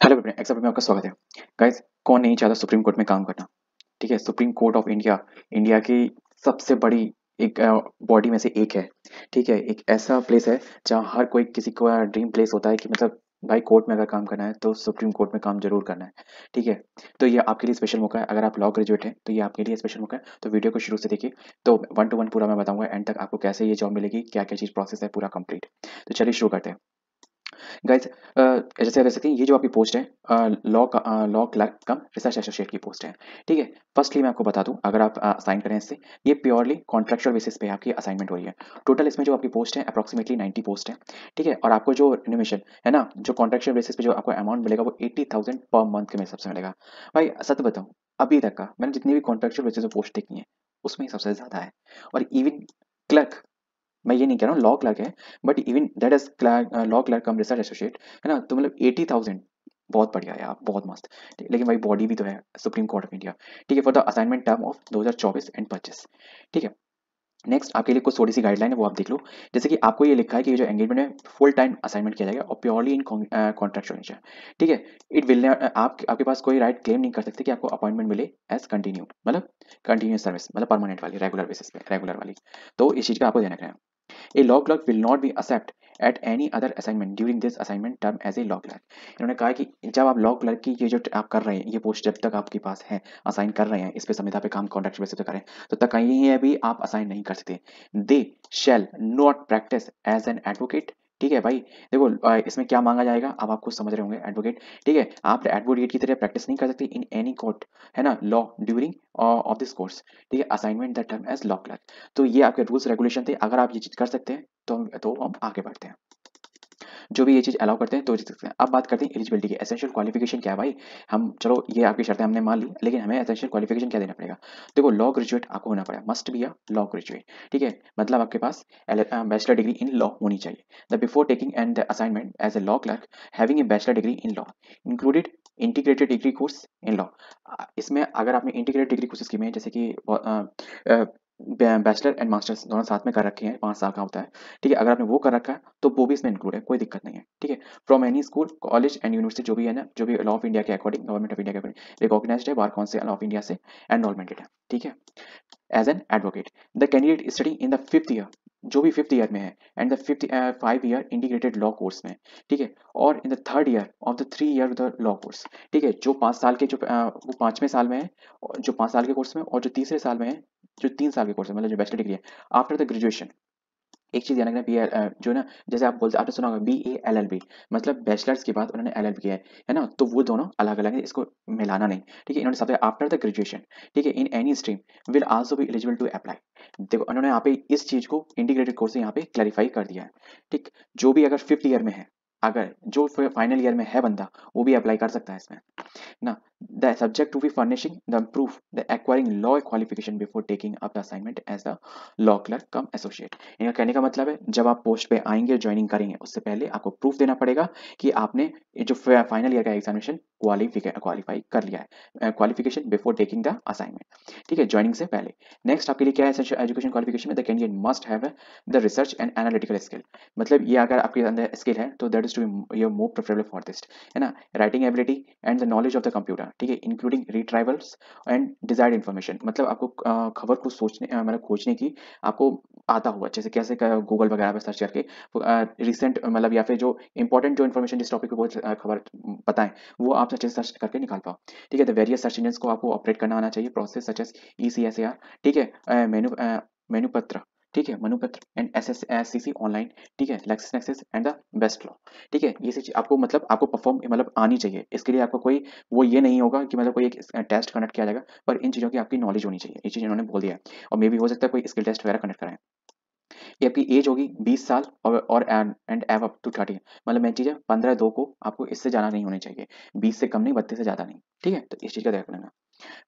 Hello exam में आपका स्वागत है। गाइस, कौन नहीं चाहता सुप्रीम कोर्ट में काम करना। ठीक है, supreme Court of India India की सबसे बड़ी एक बॉडी में से एक है। ठीक है, एक ऐसा प्लेस है जहाँ हर कोई किसी को ड्रीम प्लेस होता है कि मतलब भाई कोर्ट में अगर काम करना है तो सुप्रीम कोर्ट में काम जरूर करना है। ठीक है, तो ये आपके लिए स्पेशल मौका है। अगर आप लॉ ग्रेजुएट हैं तो ये आपके लिए स्पेशल मौका है, तो वीडियो को शुरू से देखिए। तो 1 to 1 पूरा मैं बताऊंगा एंड तक आपको कैसे ये जॉब मिलेगी, क्या क्या चीज़ प्रोसेस है पूरा कंप्लीट। तो चलिए शुरू करते हैं। गाइस, जैसे आप देख सकते हैं ये जो आपकी पोस्ट है लॉ क्लर्क कम रिसर्च एसोसिएट की पोस्ट है। ठीक है, फर्स्टली मैं आपको बता दूं, अगर आप असाइन करें इससे, ये प्योरली कॉन्ट्रेक्चुअल बेसिस पे आपकी असाइनमेंट हो रही है। टोटल इसमें जो आपकी पोस्ट है अप्रोक्सीमेटली 90 पोस्ट है। ठीक है, और आपको जो रिन्यूमेशन है ना, जो कॉन्ट्रेक्चुअल बेसिस पे जो आपको अमाउंट मिलेगा वो 80,000 पर मंथ के हिसाब से मिलेगा। भाई सच बताऊं, अभी तक का मैंने जितनी भी कॉन्ट्रेक्चुअल बेसिस पे पोस्ट देखी है उसमें ही सबसे ज्यादा है। और इवन क्लर्क, मैं ये नहीं कह रहा हूँ लॉ क्लर्क है, but even that is law clerk come research associate, है ना, तो मतलब 80,000 बहुत बढ़िया है यार, बहुत मस्त। लेकिन भाई बॉडी भी तो है सुप्रीम कोर्ट ऑफ इंडिया। ठीक है, for the assignment term of 2024 and 25। ठीक है, नेक्स्ट आपके लिए कुछ थोड़ी सी गाइडलाइन है वो आप देख लो। जैसे कि आपको ये लिखा है कि ये जो एंगेजमेंट है फुल टाइम असाइनमेंट किया जाएगा और प्योरली इन कॉन्ट्रैक्चुअल नेचर। ठीक है, इट विल आपके पास कोई राइट क्लेम नहीं कर सकते कि आपको अपॉइंटमेंट मिले एज कंटिन्यू, मतलब कंटिन्यूस सर्विस, मतलब परमानेंट वाली, रेगुलर बेसिस पे, रेगुलर वाली। तो इस चीज का आपको ध्यान रखना है। A law clerk will not be accept at any other assignment during this assignment term as a law clerk। इन्होंने कहा कि जब आप लॉ क्लर्क की ये जो आप कर रहे हैं, ये पोस्ट जब तक आपके पास है, असाइन कर रहे हैं, इस पे संविदा पे काम कॉन्ट्रैक्ट बेसिस पे कर रहे हैं, तो तक कहीं भी आप असाइन नहीं कर सकते। They shall not practise as an advocate. ठीक है भाई, देखो इसमें क्या मांगा जाएगा अब आपको समझ रहे होंगे, एडवोकेट। ठीक है, आप एडवोकेट की तरह प्रैक्टिस नहीं कर सकते इन एनी कोर्ट, है ना, law during of this course. ठीक है, assignment the term as law clerk. तो ये आपके रूल्स रेगुलेशन थे, अगर आप ये चीज कर सकते हैं तो हम आगे बढ़ते हैं। जो भी ये चीज अलाउ करते हैं तो सकते हैं। अब बात करते हैं एलिजिबिलिटी की। एसेंशियल क्वालिफिकेशन क्या है भाई, हम चलो ये आपकी शर्तें हमने मान ली, लेकिन हमें एसेंशियल क्वालिफिकेशन क्या देना पड़ेगा। देखो, लॉ ग्रेजुएट आपको होना पड़ेगा, must be a law graduate. ठीक है, मतलब आपके पास बैचलर डिग्री इन लॉ होनी चाहिए। The before taking and assignment as a law clerk having a bachelor degree in law included integrated degree course in law. इसमें अगर आपने इंटीग्रेटेड डिग्री कोर्सेज की में जैसे कि बैचलर एंड मास्टर्स दोनों साथ में कर रखे हैं, 5 साल का होता है। ठीक है, अगर आपने वो कर रखा है तो वो भी इसमें इंक्लूड है, कोई दिक्कत नहीं है। ठीक है, from any school college and university जो भी है ना, जो भी लॉ ऑफ इंडिया के अकॉर्डिंग, गवर्नमेंट ऑफ इंडिया के अकॉर्डिंग रिकॉग्नाइज्ड है, बार काउंसिल ऑफ इंडिया से एनरोलमेंटेड है। ठीक है, as an advocate the candidate study in the 5th year, जो भी 5th ईयर में है, and the 5 year integrated law course में। ठीक है, और in the 3rd year of the 3 year the law course. ठीक है, जो 5 साल के जो वो 5वें साल में है, और जो 5 साल के कोर्स में, और जो तीसरे साल में है, जो 3 साल के कोर्स में, मतलब जो बैचलर डिग्री है आफ्टर द ग्रेजुएशन। एक चीज ध्यान रखना, बी जो ना, जैसे आप बोलते, आपने सुना होगा BA LLB, मतलब बैचलर्स के बाद उन्होंने LLB किया है ना, तो वो दोनों अलग अलग है, इसको मिलाना नहीं। ठीक है, इन्होंने सब आफ्टर द ग्रेजुएशन। ठीक है, in any stream will also be eligible to apply. देखो उन्होंने यहाँ पे इस चीज को इंटीग्रेटेड कोर्स यहाँ पे क्लैरिफाई कर दिया है। ठीक, जो भी अगर 5th ईयर में है, अगर जो फाइनल ईयर में है बंदा, वो भी अप्लाई कर सकता है इसमें ना। The subject to be furnishing the proof the acquiring law qualification before taking up the assignment as the law clerk come associate. इनका कहने का मतलब है, जब आप पोस्ट पे आएंगे, ज्वाइनिंग करेंगे, उससे पहले आपको प्रूफ देना पड़ेगा कि आपने ये जो फाइनल ईयर का एग्जामिनेशन क्वालिफाई कर लिया है, qualification before taking the assignment. ठीक है, ज्वाइनिंग से पहले। नेक्स्ट आपके लिए क्या है एजुकेशन क्वालिफिकेशन में, the candidate must have the research and analytical skill. मतलब ये अगर आपके अंदर स्किल है तो that is to be your more preferable for this, है ना। Writing ability and the knowledge of the computer. ठीक है, इंक्लूडिंग रिट्राइवल्स एंड डिजायर्ड इन्फॉर्मेशन, मतलब आपको खबर को सोचने मतलब खोजने की आपको आता हुआ, जैसे कैसे गूगल वगैरह पे सर्च करके रिसेंट, मतलब या फिर जो इंपॉर्टेंट जो इन्फॉर्मेशन जिस टॉपिक पे बहुत खबर बताएं, वो आप अच्छे से सर्च करके निकाल पाओ। ठीक है, तो वेरियस सर्च इंजन को आपको ऑपरेट करना आना चाहिए, प्रोसेस सच एज ECSAR। ठीक है, मेनुपत्र। ठीक है, मनुपत्र एंड SSCC ऑनलाइन। ठीक है, Lexus Nexis and the best law. ठीक है, ये चीज आपको मतलब आपको परफॉर्म मतलब आनी चाहिए। इसके लिए आपको कोई वो ये नहीं होगा कि मतलब कोई एक टेस्ट कंडक्ट किया जाएगा, पर इन चीज़ों की आपकी नॉलेज होनी चाहिए। ये चीज़ इन्होंने बोल दिया है। और मे भी हो सकता है कोई स्किल टेस्ट वगैरह कंडक्ट कराएं। ये आपकी एज होगी 20 साल और एंड एव अप टू 30, मतलब मेन चीज़ है 15/2 को आपको इससे ज़्यादा नहीं होनी चाहिए, 20 से कम नहीं, 32 से ज़्यादा नहीं। ठीक है, तो इस चीज़ का ध्यान रखना।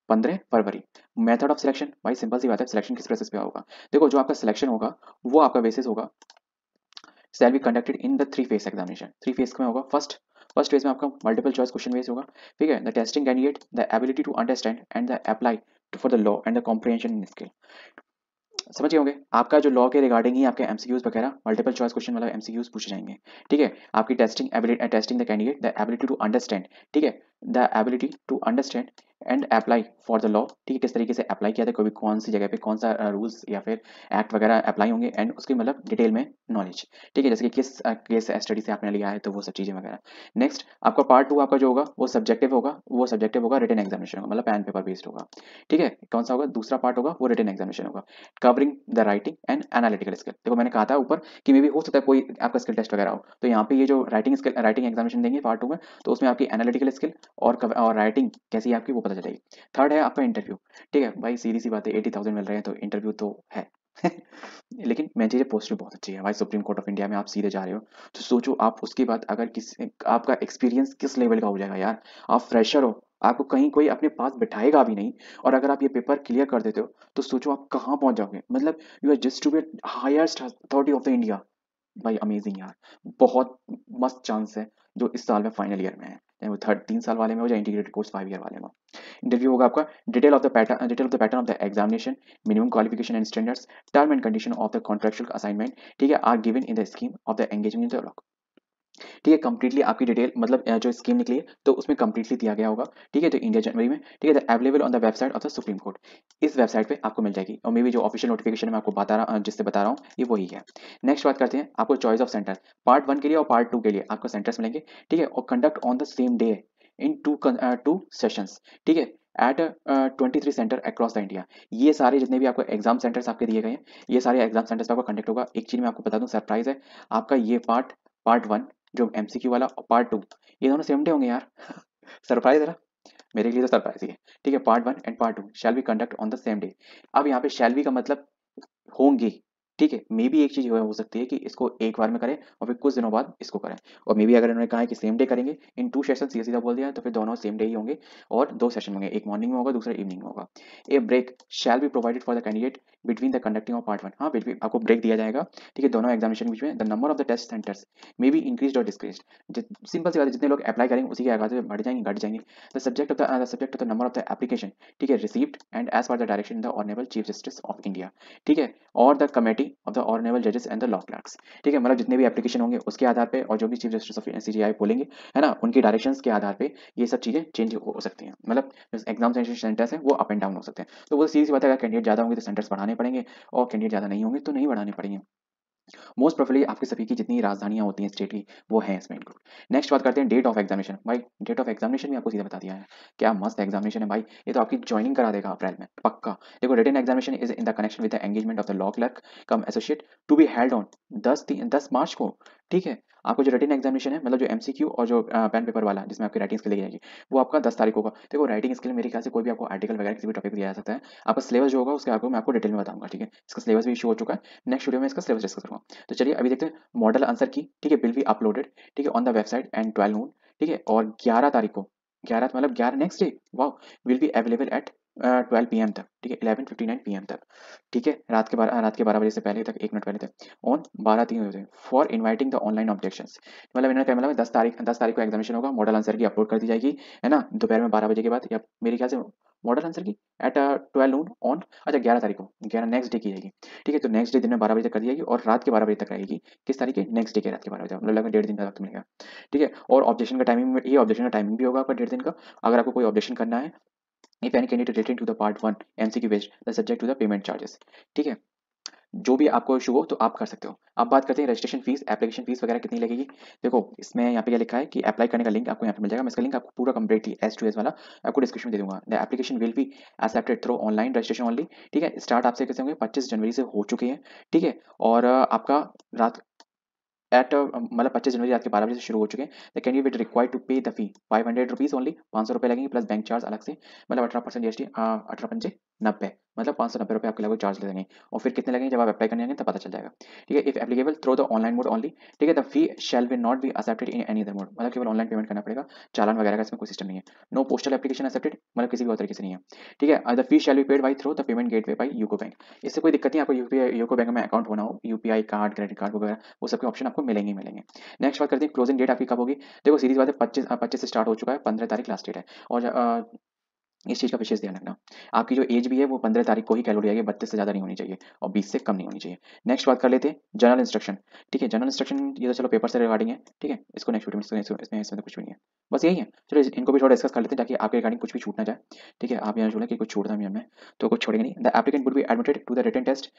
15 फरवरी। मेथड ऑफ सिलेक्शन, भाई सिंपल सी बात है, सिलेक्शन किस प्रोसेस पे होगा। देखो, जो आपका सिलेक्शन होगा वो आपका बेसिस होगा, shall be conducted in the 3 phase examination. 3 phase में होगा। फर्स्ट फेज में आपका मल्टीपल चॉइस क्वेश्चन बेस होगा। ठीक है, the testing candidate the ability to understand and the apply for the law and the comprehension in skill. समझ गए होंगे। आपका जो लॉ के रिगार्डिंग ही आपके एमसीक्यूज वगैरह मल्टीपल चॉइस क्वेश्चन वाला एमसीक्यूज पूछे जाएंगे, ठीक है। आपकी testing ability, testing the candidate the ability to understand, ठीक है, the ability to understand and apply for the law, ठीक है, किस तरीके से अप्लाई किया था, कोई कौन सी जगह पे कौन सा रूल्स या फिर एक्ट वगैरह अप्लाई होंगे, एंड उसकी मतलब डिटेल में नॉलेज, ठीक है, जैसे कि किस केस स्टडी से आपने लिया है तो वो सब चीज़ें वगैरह। नेक्स्ट आपका पार्ट 2 आपका जो होगा वो सब्जेक्टिव होगा, वो सब्जेक्टिव होगा, रिटन एग्जामिनेशन होगा, मतलब पैन पेपर बेस्ड होगा, ठीक है। कौन सा होगा, दूसरा पार्ट होगा वो रिटन एग्जामिनेशन होगा, covering the writing and analytical skill. देखो मैंने कहा था ऊपर कि मे भी हो सकता है कोई आपका स्किल टेस्ट वगैरह हो, तो यहाँ पे ये जो राइटिंग स्किल, राइटिंग एग्जामिनेशन देंगे पार्ट 2 में, तो उसमें आपकी एनालिटिकल स्किल और राइटिंग कैसी है आपकी वो पता चलेगी। थर्ड है आपका इंटरव्यू, ठीक है भाई, सीधी सी बात है 80,000 मिल रहे हैं तो इंटरव्यू तो है लेकिन मैं चीज़ें पोस्ट भी बहुत अच्छी है भाई, सुप्रीम कोर्ट ऑफ इंडिया में आप सीधे जा रहे हो, तो सोचो आप उसके बाद अगर किस आपका एक्सपीरियंस किस लेवल का हो जाएगा यार। आप फ्रेशर हो, आपको कहीं कोई अपने पास बिठाएगा भी नहीं, और अगर आप ये पेपर क्लियर कर देते हो तो सोचो आप कहाँ पहुंच जाओगे, मतलब you are just to be highest authority of the India. भाई अमेजिंग यार, बहुत मस्त चांस है जो इस साल में फाइनल ईयर में है, चाहे वो थर्ड 3 साल वाले में हो या इंटीग्रेटेड कोर्स 5 ईयर वाले में। इंटरव्यू होगा आपका, detail of the pattern of the examination, minimum qualification and standards, term and condition of the contractual assignment, ठीक है, are given in the scheme of the engagement in the, ठीक है, completely आपकी detail मतलब जो scheme निकली है तो उसमें कंप्लीटली दिया गया होगा, ठीक है, जो इंडिया जनवरी में, ठीक है, available on the website of the supreme court, इस वेबसाइट पे आपको मिल जाएगी, और मे बी जो ऑफिशियल नोटिफिकेशन मैं आपको जिससे बता रहा हूँ ये वही है। नेक्स्ट बात करते हैं आपको चॉइस ऑफ सेंटर, पार्ट 1 के लिए और पार्ट 2 के लिए आपको सेंटर्स मिलेंगे, ठीक है, और conduct on the same day in two sessions, ठीक है, eight 23 centre across the India. ये सारे जितने भी आपको एग्जाम सेंटर्स आपके दिए गए हैं, ये सारे एग्जाम सेंटर्स आपको कंडक्ट होगा। एक चीज मैं आपको बता दूं सरप्राइज है, आपका ये पार्ट 1 जो एमसीक्यू वाला और पार्ट 2 ये दोनों सेम डे होंगे यार सरप्राइज है ना, मेरे लिए तो सरप्राइज ही है, ठीक है। Part 1 and part 2 shall be conduct on the same day. अब यहाँ पे शैल बी का मतलब होंगे, ठीक है, मे बी एक चीज हो सकती है कि इसको एक बार में करें और फिर कुछ दिनों बाद इसको करें, और मे बी अगर इन्होंने कहा है कि सेम डे करेंगे इन 2 सेशन, सीधा सीधा बोल दिया है, तो फिर दोनों सेम डे ही होंगे और 2 सेशन होंगे, एक मॉर्निंग में होगा दूसरा इवनिंग में होगा। A break shall be provided for the candidate between the conducting of part 1, हाँ बिटवीन आपको ब्रेक दिया जाएगा, ठीक है, दोनों एग्जामिनेशन के बीच में। The number of the test centres may be increase और डिक्रीज, सिंपल सी बात है, जितने लोग अप्लाई करेंगे उसी के आगे से बढ़ जाएंगे घट जाएंगे। The subject of the number of the application, ठीक है, received and as per the direction the honourable chief justice of India, ठीक है, और the committee of the honourable जजेस एंड द लॉ क्लर्क्स, ठीक है, मतलब जितने भी एप्लीकेशन होंगे उसके आधार पे और जो भी चीफ जस्टिस ऑफ सीजीआई बोलेंगे, है ना, उनकी डायरेक्शंस के आधार पे ये सब चीजें चेंज हो सकती हैं, मतलब एग्जाम सेंटर्स हैं वो अप एंड डाउन हो सकते हैं। तो वो सीधी सी बात है, अगर कैंडिडेट ज्यादा होंगे तो सेंटर्स बढ़ाने पड़ेंगे, और कैंडिडेट ज्यादा नहीं होंगे तो नहीं बढ़ाने पड़ेंगे। मोस्ट प्रोबेबली आपके सभी की जितनी राजधानियां होती हैं स्टेट की वो हैं इसमें इंक्लूड। नेक्स्ट बात करते हैं डेट ऑफ एग्जामिनेशन। भाई डेट ऑफ एग्जामिनेशन भी आपको सीधा बता दिया है, क्या मस्त एग्जामिनेशन है भाई, ये तो आपकी ज्वाइनिंग करा देगा अप्रैल में पक्का। देखो written examination is in the connection with the engagement of the law clerk come associate to be held on 10 मार्च को, ठीक है। आपको जो रिटन एग्जामिनेशन है मतलब जो एमसीक्यू और जो पेन पेपर वाला जिसमें आपकी राइटिंग स्किल ली जाएगी वो आपका 10 तारीख को होगा। देखो राइटिंग स्किल मेरे ख्याल से कोई भी आपको आर्टिकल वगैरह किसी भी टॉपिक दिया जा सकता है, आपका सिलेबस जो होगा उसके आपको मैं आपको डिटेल में बताऊंगा, ठीक है, इसका सिलेबस भी इशू हो चुका है, नेक्स्ट वीडियो में इसका सिलेबस डिस्कस करूंगा। तो चलिए अभी देखते हैं मॉडल आंसर की, ठीक है, विल बी अपलोडेड, ठीक है, ऑन द वेबसाइट एंड 12 नून, ठीक है, और 11 तारीख को, 11 मतलब 11 नेक्स्ट डे, वाह, will be available at 12 PM तक, ठीक है, 11:59 PM तक, ठीक है, रात के 12 बजे से पहले तक, 1 मिनट पहले तक, on 12/3 for inviting the online objections. मतलब इन्होंने क्या मतलब 10 तारीख को एग्जामिनेशन होगा, मॉडल आंसर की अपलोड कर दी जाएगी, है ना, दोपहर में 12 बजे के बाद, या मेरे ख्याल से मॉडल आंसर की एट 12 नून ऑन, अच्छा 11 तारीख को, 11 नेक्स्ट डे की जाएगी, ठीक है, तो नेक्स्ट डे दिन में 12 बजे तक कर दी जाएगी और रात के 12 बजे तक रहेगी, किस तारीख के, नेक्स्ट डे के रात के 12 बजे, मतलब लगभग 1.5 दिन का वक्त मिलेगा, ठीक है। और ऑब्जेक्शन का टाइमिंग, ये ऑब्जेक्शन का टाइमिंग भी होगा आपका 1.5 दिन का, अगर आपको कोई ऑब्जेक्शन करना है, if any candidate relating to the part 1 MCQ based the subject to the payment charges, ठीक है, जो भी आपको इशू हो तो आप कर सकते हो। अब बात करते हैं रजिस्ट्रेशन फीस, एप्लीकेशन फीस वगैरह कितनी लगेगी। देखो इसमें यहाँ पे क्या लिखा है कि अप्लाई करने का लिंक आपको यहाँ पे मिल जाएगा, मैं इसका लिंक आपको पूरा कंप्लीटली S2S वाला आपको डिस्क्रिप्शन में दे दूंगा। The application will be accepted through online registration only, ठीक है, स्टार्ट आपसे कैसे होंगे 25 जनवरी से हो चुके हैं, ठीक है, और आपका रात एट मतलब 25 जनवरी रात के 12 बजे से शुरू हो चुके हैं। द कैंडिडेट रिक्वायर्ड टू पे द फी 500 रुपीज ओनली, 500 रुपये लगेंगे प्लस बैंक चार्ज अलग से, मतलब 18% GST, 18×5 90, मतलब 590 रुपये आपके लगभग चार्ज लगेंगे। और फिर कितने लगेंगे जब आप अप्लाई करने आएंगे तब पता चल जाएगा, ठीक है। If applicable throw the online mode only, ठीक है, the fee shall be not be accepted in any other mode, मतलब केवल ऑनलाइन पेमेंट करना पड़ेगा, चालान वगैरह का इसमें कोई सिस्टम नहीं है। नो पोस्टल एप्लीकेशन एक्सेप्टेड, मतलब किसी भी और तरीके से नहीं है, ठीक है। The fee shall be paid by through the payment gateway by UCO bank, इससे कोई दिक्कत नहीं, आपको यूपीआई यूको बैंक में अकाउंट होना हो, यूपीआई कार्ड क्रेडिट कार्ड वगैरह वो सबके ऑप्शन आपको मिलेंगे ही मिलेंगे। नेक्स्ट बात करते हैं क्लोजिंग डेट आपकी कब होगी। देखो सीरीज बात है, 25 से स्टार्ट हो चुका है, 15 तारीख लास्ट डेट है, और इस चीज़ का विशेष ध्यान रखना। आपकी जो एज भी है वो 15 तारीख को ही कैलोरी आएगी, 32 से ज़्यादा नहीं होनी चाहिए और 20 से कम नहीं होनी चाहिए। नेक्स्ट बात कर लेते हैं जनरल इंस्ट्रक्शन। ठीक है, जनरल इंस्ट्रक्शन ये तो चलो पेपर से रिगार्डिंग है, ठीक है, इसको नेक्स्ट वीडियो में इसमें तो कुछ भी नहीं है, बस यही है। चलो इनको भी थोड़ा डिस्कस कर लेते हैं ताकि आपके रिगार्डिंग कुछ भी छूट ना जाए। ठीक है, आप यहाँ बोला कि कुछ छूटता भी हमें, तो कुछ छोड़ेंगे नहीं। The applicant would be admitted to the written test.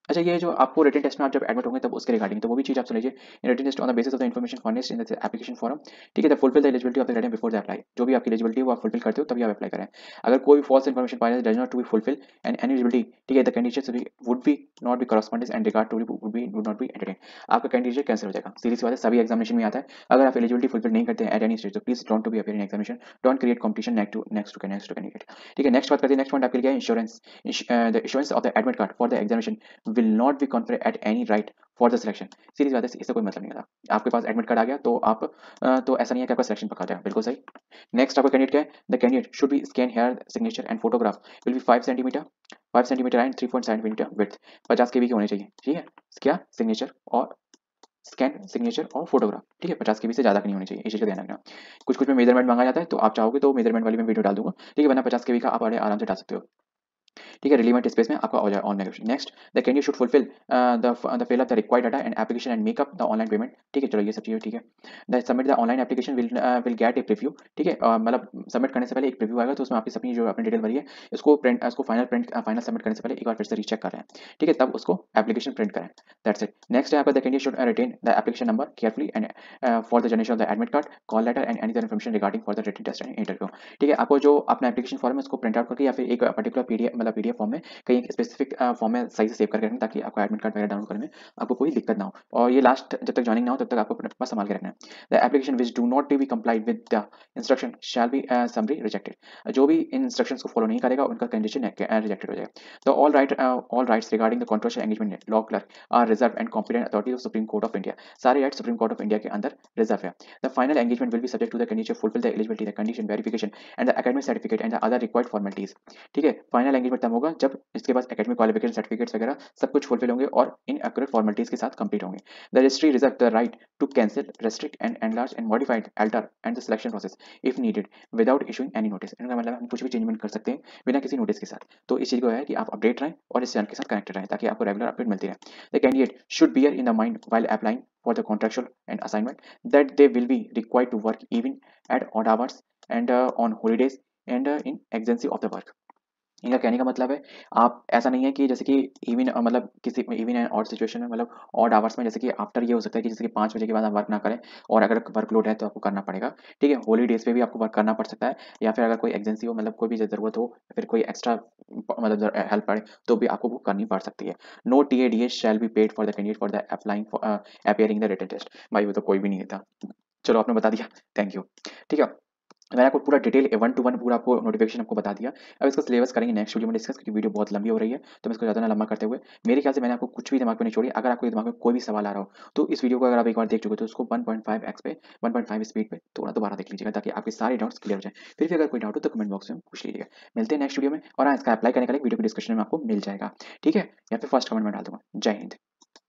अच्छा, ये जो आपको रिटन टेस्ट में आप जब एडमिट होंगे तब उसके रिगार्डिंग तो वो भी चीज़ आप सुन लीजिए। इन written test on the basis of the information furnished in the application form. ठीक है, the fulfil the eligibility of the written before the apply. जो भी आपकी एलिजिबिलिटी है वो आप फुलफिल करते हो तभी आप अप्लाई करें। अगर कोई फॉल्स इन्फॉर्मेशन पाया does not to be fulfil and any eligibility, ठीक है, the candidate would be not be correspondence and regard to would not be entertain. आपका कैंडिडेट कैंसिल हो जाएगा, सीधी सी बात है, सभी एग्जामिनेशन में आता है। अगर आप एलिजिबिलिटी फुलफिल नहीं करते हैं एट एनी स्टेज तो please don't to be appear in examination, don't create competition next two candidate. ठीक है, नेक्स्ट बात करते हैं। नेक्स्ट पॉइंट आपके लिए insurance. The insurance of the admit card for the examination will not be conferred at any right for the selection. Series बात है, इससे कोई मतलब नहीं आता। आपके पास एडमिट कार्ड आ गया तो आप तो ऐसा नहीं है कि आपका सिलेक्शन पक्का जाए, बिल्कुल सही। नेक्स्ट आपका कैंडिडेट क्या है, the candidate should be scan hair signature and photograph will be 5 centimetre and 3.7 metre width. 50 KB की होनी चाहिए, ठीक है, क्या सिग्नेचर और स्कैन सिग्नेचर और फोटोग्राफ, ठीक है, 50 KB से ज्यादा की नहीं होनी चाहिए, इस चीज का ध्यान रखना। कुछ कुछ में मेजरमेंट मांगा जाता है तो आप चाहोगे तो मेजरमेंट वाली में वीडियो डाल दूंगा, ठीक है, वरना 50 KB का आप बड़े आराम से डाल सकते हो। ठीक है, रिलीवेंट स्पेस में आपका हो जाए on negotiation. Next, the candidate should fulfil the fill up the required data and application and make up the online payment. ठीक है, चलो ये सब चीजें ठीक है। The submit the online application will get A preview. ठीक है, मतलब सबमिट करने से पहले एक प्रीव्यू आएगा तो उसमें आपकी सभी जो अपनी डिटेल भरी है इसको फाइनल सबमिट करने से पहले एक बार फिर से रीचेक कर रहे हैं। ठीक है, तब उसको एप्लीकेशन प्रिंट करें। That's it. नेक्स्ट है आपका the candidate should retain the application number carefully and for the generation of the admit card call letter and any other information regarding for the written test and interview. ठीक है, आपको जो अपना application form है उसको print out करके या फिर एक पर्टिकुलर पीडीएफ मतलब पीडीएफ फॉर्म में कहीं एक स्पेसिफिक फॉर्म में सही से सेव करके रखना ताकि आपको एडमिट कार्ड वगैरह डाउनलोड करने में आपको कोई दिक्कत ना हो। और ये लास्ट जब तक ज्वाइनिंग ना हो तब तक आपको अपने पास संभाल के रखना है। The application which do not be complied with the instruction shall be summary rejected. जो भी इन इंस्ट्रक्शंस को फॉलो नहीं करेगा उनका कंडीशन रिजेक्टेड हो जाएगा। तो all rights regarding the controversial engagement law clerk are reserve and competent authority of Supreme Court of India. सारे right Supreme Court of India के अंदर रिजर्व है। The final engagement will be subject to the candidate fulfil the eligibility the condition verification and the academic certificate and the other required formalities. ठीक है, final engagement तब होगा जब इसके पास academic qualification certificates वगैरह सब कुछ फुलफिल होंगे और इन एक्यूरेट फॉर्मेलिटीज के साथ कंप्लीट होंगे। The registry reserve the right to cancel restrict and enlarge and modified alter and the selection process if needed without issuing any notice. इनका मतलब हम कुछ भी चेंजमेंट कर सकते हैं बिना किसी नोटिस के साथ। तो इस चीज को है कि आप अपडेट रहें और इस चैनल के साथ कनेक्टेड रहें ताकि आपको रेगुलर अपडेट मिलती रहे। The candidate should beer in the mind while applying for the contractual and assignment that they will be required to work even at odd hours and on holidays and in exigency of the work। इनका कहने का मतलब है आप ऐसा नहीं है कि जैसे कि इवन मतलब किसी इवन एंड ऑड सिचुएशन में मतलब ऑड आवर्स में जैसे कि आफ्टर ये हो सकता है कि जैसे कि 5 बजे के बाद आप वर्क ना करें और अगर वर्कलोड है तो आपको करना पड़ेगा। ठीक है, हॉलीडेज पे भी आपको वर्क करना पड़ सकता है या फिर अगर कोई एजेंसी हो मतलब कोई भी जरूरत हो फिर कोई एक्स्ट्रा मतलब हेल्प पड़े तो भी आपको वो करनी पड़ सकती है। No TADS shall be paid for the candidate for the applying for appearing the written test. भाई वो तो कोई भी नहीं देता। चलो आपने बता दिया, थैंक यू। ठीक है, मैंने आपको पूरा डिटेल 1 to 1 पूरा आपको नोटिफिकेशन आपको बता दिया। अब इसका सिलेबस करेंगे नेक्स्ट वीडियो में डिस्कस क्योंकि वीडियो बहुत लंबी हो रही है तो मैं इसको ज़्यादा ना लंबा करते हुए मेरे ख्याल से मैंने आपको कुछ भी दिमाग में नहीं छोड़ी। अगर आपको दिमाग में कोई भी सवाल आ रहा हो तो इस वीडियो को अगर आप एक बार देख चुके हो तो उसको 1.5x पे 1.5 स्पीड पे थोड़ा दोबारा देख लीजिएगा ताकि आपके सारे डाउट्स क्लियर हो जाए। फिर भी अगर कोई डाउट हो तो कमेंट बॉक्स में पूछ लीजिएगा। मिलते हैं नेक्स्ट वीडियो में और हाँ, इसका अप्लाई करने का लिंक वीडियो के डिस्क्रिप्शन में आपको मिल जाएगा। ठीक है, या फिर फर्स्ट कमेंट में डाल दूंगा। जय हिंद।